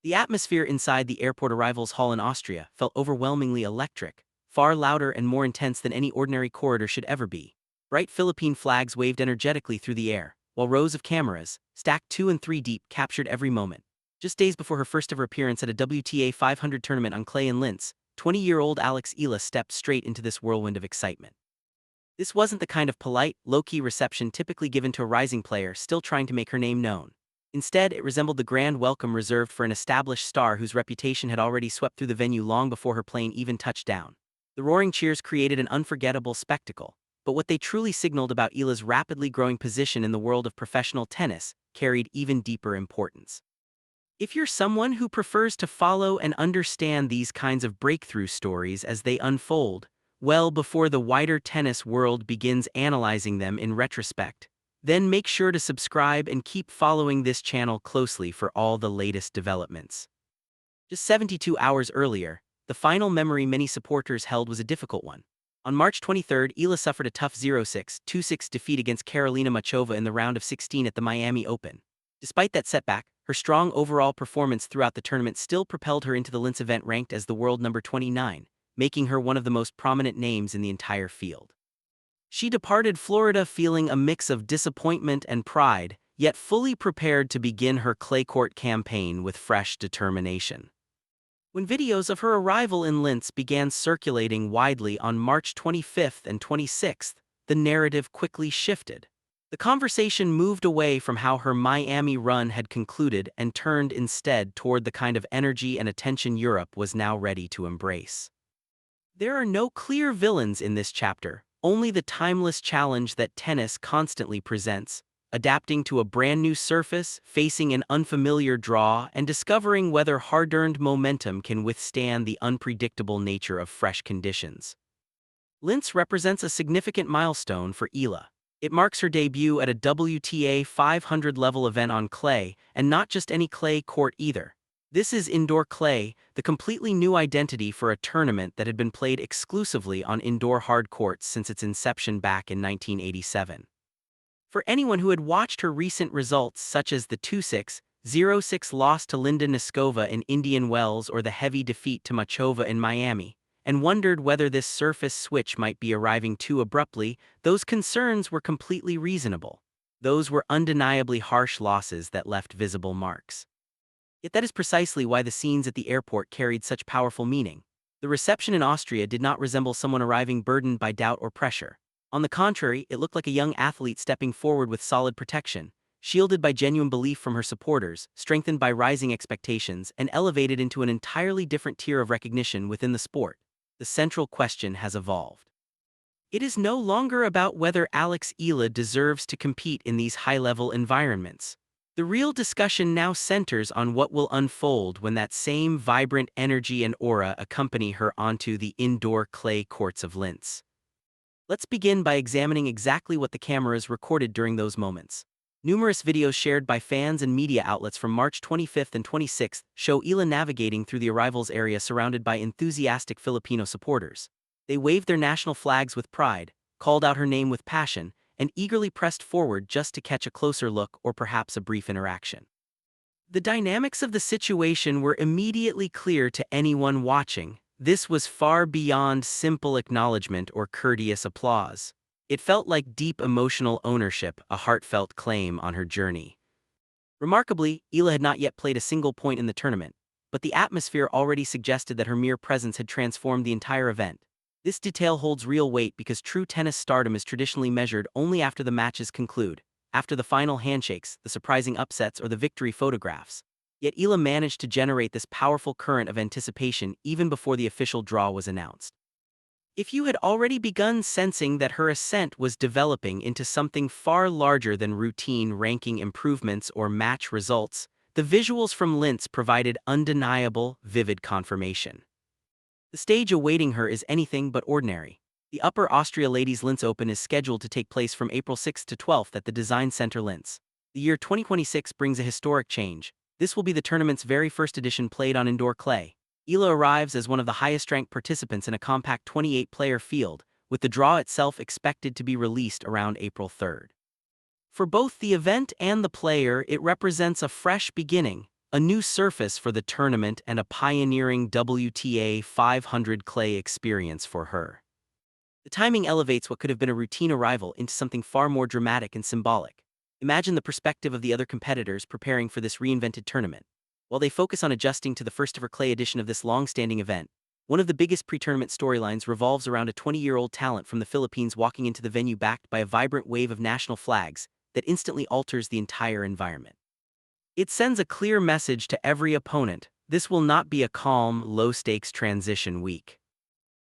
The atmosphere inside the airport arrivals hall in Austria felt overwhelmingly electric, far louder and more intense than any ordinary corridor should ever be. Bright Philippine flags waved energetically through the air, while rows of cameras, stacked 2 and 3 deep, captured every moment. Just days before her first ever appearance at a WTA 500 tournament on clay in Linz, 20-year-old Eala stepped straight into this whirlwind of excitement. This wasn't the kind of polite, low-key reception typically given to a rising player still trying to make her name known. Instead, it resembled the grand welcome reserved for an established star whose reputation had already swept through the venue long before her plane even touched down. The roaring cheers created an unforgettable spectacle, but what they truly signaled about Eala's rapidly growing position in the world of professional tennis carried even deeper importance. If you're someone who prefers to follow and understand these kinds of breakthrough stories as they unfold, well before the wider tennis world begins analyzing them in retrospect, then make sure to subscribe and keep following this channel closely for all the latest developments. Just 72 hours earlier, the final memory many supporters held was a difficult one. On March 23, Eala suffered a tough 0-6, 2-6 defeat against Karolina Muchova in the round of 16 at the Miami Open. Despite that setback, her strong overall performance throughout the tournament still propelled her into the Linz event ranked as the world number 29, making her one of the most prominent names in the entire field. She departed Florida feeling a mix of disappointment and pride, yet fully prepared to begin her clay court campaign with fresh determination. When videos of her arrival in Linz began circulating widely on March 25th and 26th, the narrative quickly shifted. The conversation moved away from how her Miami run had concluded and turned instead toward the kind of energy and attention Europe was now ready to embrace. There are no clear villains in this chapter, only the timeless challenge that tennis constantly presents, adapting to a brand new surface, facing an unfamiliar draw, and discovering whether hard-earned momentum can withstand the unpredictable nature of fresh conditions. Linz represents a significant milestone for Eala. It marks her debut at a WTA 500-level event on clay, and not just any clay court either. This is indoor clay, the completely new identity for a tournament that had been played exclusively on indoor hard courts since its inception back in 1987. For anyone who had watched her recent results such as the 2-6, 0-6 loss to Linda Niskova in Indian Wells or the heavy defeat to Machova in Miami, and wondered whether this surface switch might be arriving too abruptly, those concerns were completely reasonable. Those were undeniably harsh losses that left visible marks. Yet that is precisely why the scenes at the airport carried such powerful meaning. The reception in Austria did not resemble someone arriving burdened by doubt or pressure. On the contrary, it looked like a young athlete stepping forward with solid protection, shielded by genuine belief from her supporters, strengthened by rising expectations, and elevated into an entirely different tier of recognition within the sport. The central question has evolved. It is no longer about whether Eala deserves to compete in these high-level environments. The real discussion now centers on what will unfold when that same vibrant energy and aura accompany her onto the indoor clay courts of Linz. Let's begin by examining exactly what the cameras recorded during those moments. Numerous videos shared by fans and media outlets from March 25th and 26th show Eala navigating through the arrivals area surrounded by enthusiastic Filipino supporters. They waved their national flags with pride, called out her name with passion, and eagerly pressed forward just to catch a closer look or perhaps a brief interaction. The dynamics of the situation were immediately clear to anyone watching. This was far beyond simple acknowledgement or courteous applause. It felt like deep emotional ownership, a heartfelt claim on her journey. Remarkably, Eala had not yet played a single point in the tournament, but the atmosphere already suggested that her mere presence had transformed the entire event. This detail holds real weight because true tennis stardom is traditionally measured only after the matches conclude, after the final handshakes, the surprising upsets, or the victory photographs. Yet Eala managed to generate this powerful current of anticipation even before the official draw was announced. If you had already begun sensing that her ascent was developing into something far larger than routine ranking improvements or match results, the visuals from Linz provided undeniable, vivid confirmation. The stage awaiting her is anything but ordinary. The Upper Austria Ladies Linz Open is scheduled to take place from April 6 to 12 at the Design Center Linz. The year 2026 brings a historic change. This will be the tournament's very first edition played on indoor clay. Eala arrives as one of the highest-ranked participants in a compact 28-player field, with the draw itself expected to be released around April 3rd. For both the event and the player, it represents a fresh beginning, a new surface for the tournament and a pioneering WTA 500 clay experience for her. The timing elevates what could have been a routine arrival into something far more dramatic and symbolic. Imagine the perspective of the other competitors preparing for this reinvented tournament. While they focus on adjusting to the first-ever clay edition of this long-standing event, one of the biggest pre-tournament storylines revolves around a 20-year-old talent from the Philippines walking into the venue backed by a vibrant wave of national flags that instantly alters the entire environment. It sends a clear message to every opponent: this will not be a calm, low-stakes transition week.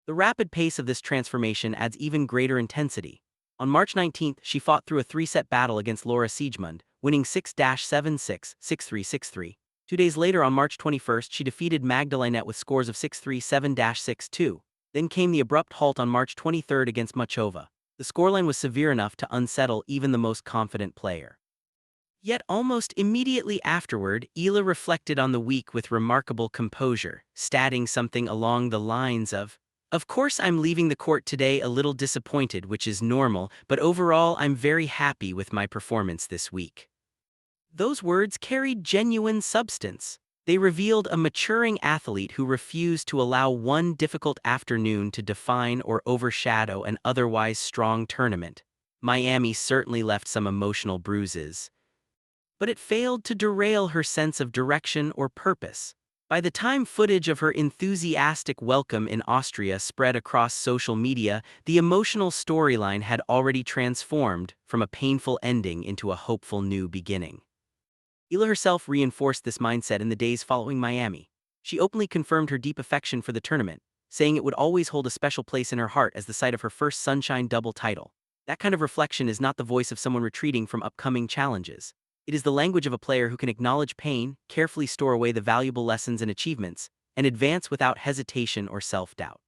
The rapid pace of this transformation adds even greater intensity. On March 19th, she fought through a three-set battle against Laura Siegemund, winning 6-7-6, 6-3, 6-3. 2 days later, on March 21st, she defeated Magdalena with scores of 6-3, 7-6-2. Then came the abrupt halt on March 23rd against Machova. The scoreline was severe enough to unsettle even the most confident player. Yet almost immediately afterward, Eala reflected on the week with remarkable composure, stating something along the lines of course I'm leaving the court today a little disappointed, which is normal, but overall I'm very happy with my performance this week. Those words carried genuine substance. They revealed a maturing athlete who refused to allow one difficult afternoon to define or overshadow an otherwise strong tournament. Miami certainly left some emotional bruises, but it failed to derail her sense of direction or purpose. By the time footage of her enthusiastic welcome in Austria spread across social media, the emotional storyline had already transformed from a painful ending into a hopeful new beginning. Eala herself reinforced this mindset in the days following Miami. She openly confirmed her deep affection for the tournament, saying it would always hold a special place in her heart as the site of her first Sunshine Double title. That kind of reflection is not the voice of someone retreating from upcoming challenges. It is the language of a player who can acknowledge pain, carefully store away the valuable lessons and achievements, and advance without hesitation or self-doubt.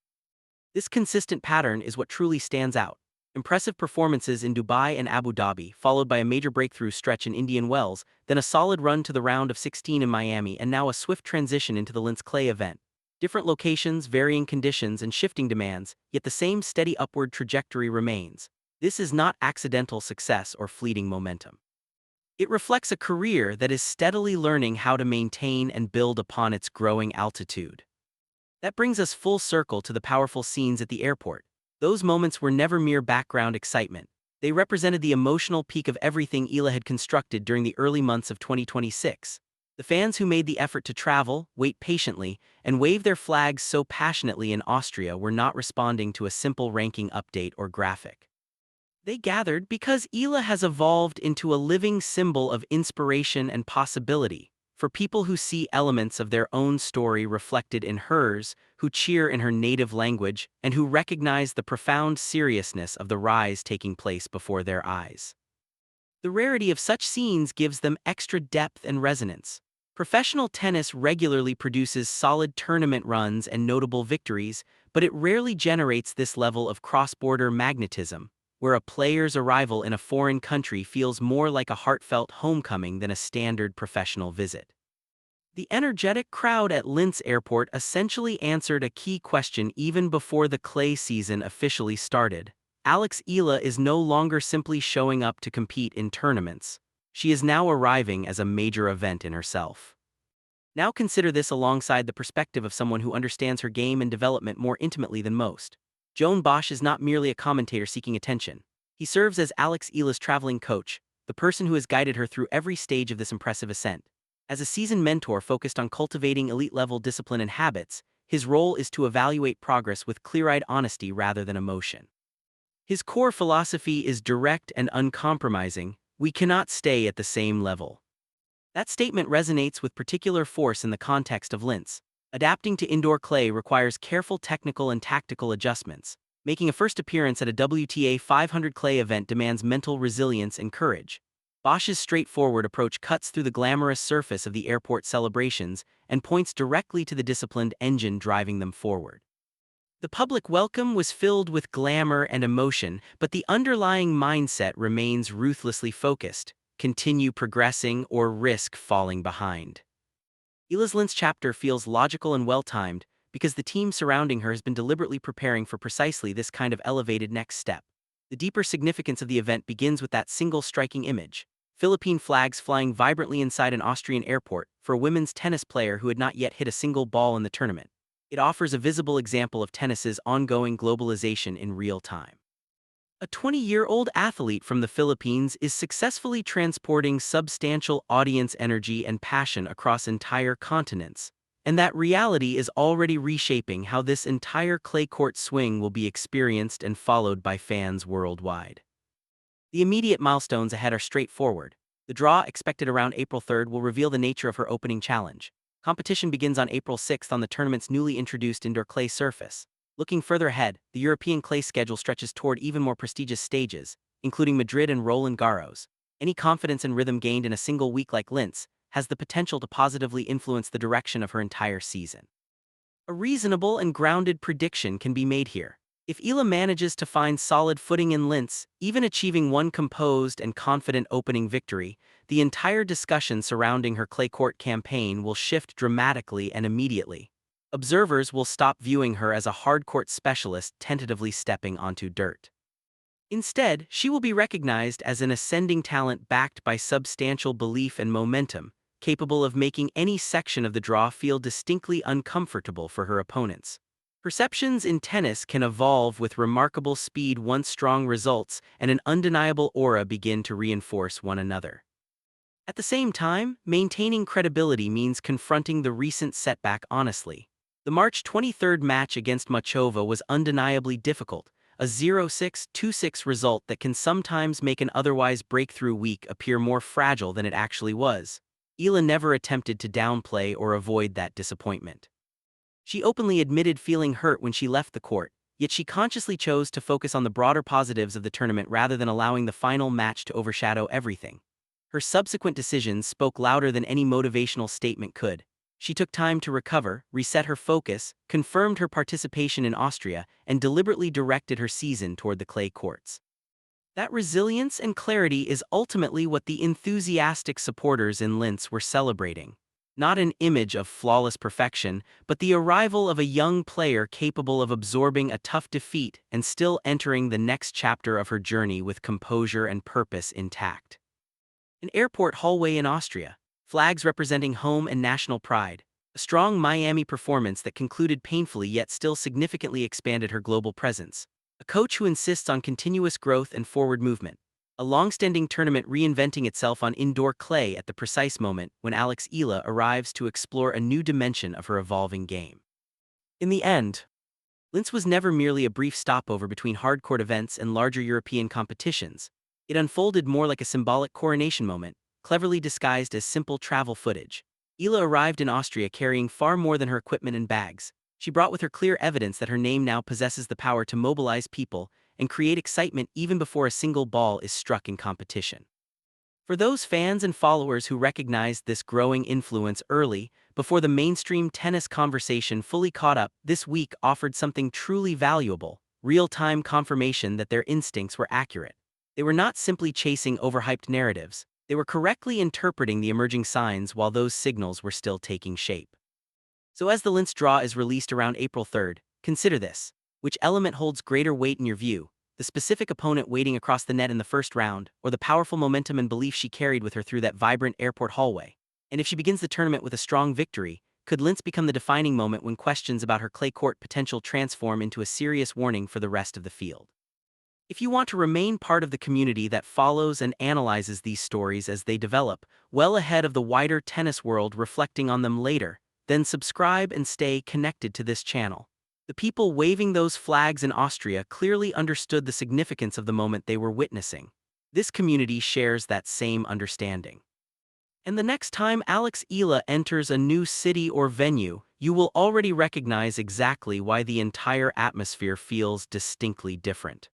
This consistent pattern is what truly stands out. Impressive performances in Dubai and Abu Dhabi, followed by a major breakthrough stretch in Indian Wells, then a solid run to the round of 16 in Miami, and now a swift transition into the Linz Clay event. Different locations, varying conditions, and shifting demands, yet the same steady upward trajectory remains. This is not accidental success or fleeting momentum. It reflects a career that is steadily learning how to maintain and build upon its growing altitude. That brings us full circle to the powerful scenes at the airport. Those moments were never mere background excitement. They represented the emotional peak of everything Eala had constructed during the early months of 2026. The fans who made the effort to travel, wait patiently, and wave their flags so passionately in Austria were not responding to a simple ranking update or graphic. They gathered because Eala has evolved into a living symbol of inspiration and possibility, for people who see elements of their own story reflected in hers, who cheer in her native language, and who recognize the profound seriousness of the rise taking place before their eyes. The rarity of such scenes gives them extra depth and resonance. Professional tennis regularly produces solid tournament runs and notable victories, but it rarely generates this level of cross-border magnetism, where a player's arrival in a foreign country feels more like a heartfelt homecoming than a standard professional visit. The energetic crowd at Linz Airport essentially answered a key question even before the clay season officially started. Eala is no longer simply showing up to compete in tournaments. She is now arriving as a major event in herself. Now consider this alongside the perspective of someone who understands her game and development more intimately than most. Joan Bosch is not merely a commentator seeking attention. He serves as Eala's traveling coach, the person who has guided her through every stage of this impressive ascent. As a seasoned mentor focused on cultivating elite-level discipline and habits, his role is to evaluate progress with clear-eyed honesty rather than emotion. His core philosophy is direct and uncompromising: we cannot stay at the same level. That statement resonates with particular force in the context of Linz. Adapting to indoor clay requires careful technical and tactical adjustments. Making a first appearance at a WTA 500 clay event demands mental resilience and courage. Bosch's straightforward approach cuts through the glamorous surface of the airport celebrations and points directly to the disciplined engine driving them forward. The public welcome was filled with glamour and emotion, but the underlying mindset remains ruthlessly focused: continue progressing or risk falling behind. Eala's Linz chapter feels logical and well-timed because the team surrounding her has been deliberately preparing for precisely this kind of elevated next step. The deeper significance of the event begins with that single striking image. Philippine flags flying vibrantly inside an Austrian airport for a women's tennis player who had not yet hit a single ball in the tournament. It offers a visible example of tennis's ongoing globalization in real time. A 20-year-old athlete from the Philippines is successfully transporting substantial audience energy and passion across entire continents, and that reality is already reshaping how this entire clay court swing will be experienced and followed by fans worldwide. The immediate milestones ahead are straightforward. The draw, expected around April 3rd, will reveal the nature of her opening challenge. Competition begins on April 6th on the tournament's newly introduced indoor clay surface. Looking further ahead, the European clay schedule stretches toward even more prestigious stages, including Madrid and Roland Garros. Any confidence and rhythm gained in a single week like Linz has the potential to positively influence the direction of her entire season. A reasonable and grounded prediction can be made here. If Eala manages to find solid footing in Linz, even achieving one composed and confident opening victory, the entire discussion surrounding her clay court campaign will shift dramatically and immediately. Observers will stop viewing her as a hard-court specialist tentatively stepping onto dirt. Instead, she will be recognized as an ascending talent backed by substantial belief and momentum, capable of making any section of the draw feel distinctly uncomfortable for her opponents. Perceptions in tennis can evolve with remarkable speed once strong results and an undeniable aura begin to reinforce one another. At the same time, maintaining credibility means confronting the recent setback honestly. The March 23rd match against Machova was undeniably difficult, a 0-6, 2-6 result that can sometimes make an otherwise breakthrough week appear more fragile than it actually was. Eala never attempted to downplay or avoid that disappointment. She openly admitted feeling hurt when she left the court, yet she consciously chose to focus on the broader positives of the tournament rather than allowing the final match to overshadow everything. Her subsequent decisions spoke louder than any motivational statement could. She took time to recover, reset her focus, confirmed her participation in Austria, and deliberately directed her season toward the clay courts. That resilience and clarity is ultimately what the enthusiastic supporters in Linz were celebrating. Not an image of flawless perfection, but the arrival of a young player capable of absorbing a tough defeat and still entering the next chapter of her journey with composure and purpose intact. An airport hallway in Austria, flags representing home and national pride, a strong Miami performance that concluded painfully yet still significantly expanded her global presence, a coach who insists on continuous growth and forward movement, a long-standing tournament reinventing itself on indoor clay at the precise moment when Eala arrives to explore a new dimension of her evolving game. In the end, Linz was never merely a brief stopover between hard-court events and larger European competitions. It unfolded more like a symbolic coronation moment, cleverly disguised as simple travel footage. Eala arrived in Austria carrying far more than her equipment and bags. She brought with her clear evidence that her name now possesses the power to mobilize people and create excitement even before a single ball is struck in competition. For those fans and followers who recognized this growing influence early, before the mainstream tennis conversation fully caught up, this week offered something truly valuable: real-time confirmation that their instincts were accurate. They were not simply chasing overhyped narratives, they were correctly interpreting the emerging signs while those signals were still taking shape. So as the Linz draw is released around April 3rd, consider this. Which element holds greater weight in your view? The specific opponent waiting across the net in the first round, or the powerful momentum and belief she carried with her through that vibrant airport hallway? And if she begins the tournament with a strong victory, could Linz become the defining moment when questions about her clay court potential transform into a serious warning for the rest of the field? If you want to remain part of the community that follows and analyzes these stories as they develop, well ahead of the wider tennis world reflecting on them later, then subscribe and stay connected to this channel. The people waving those flags in Austria clearly understood the significance of the moment they were witnessing. This community shares that same understanding. And the next time Eala enters a new city or venue, you will already recognize exactly why the entire atmosphere feels distinctly different.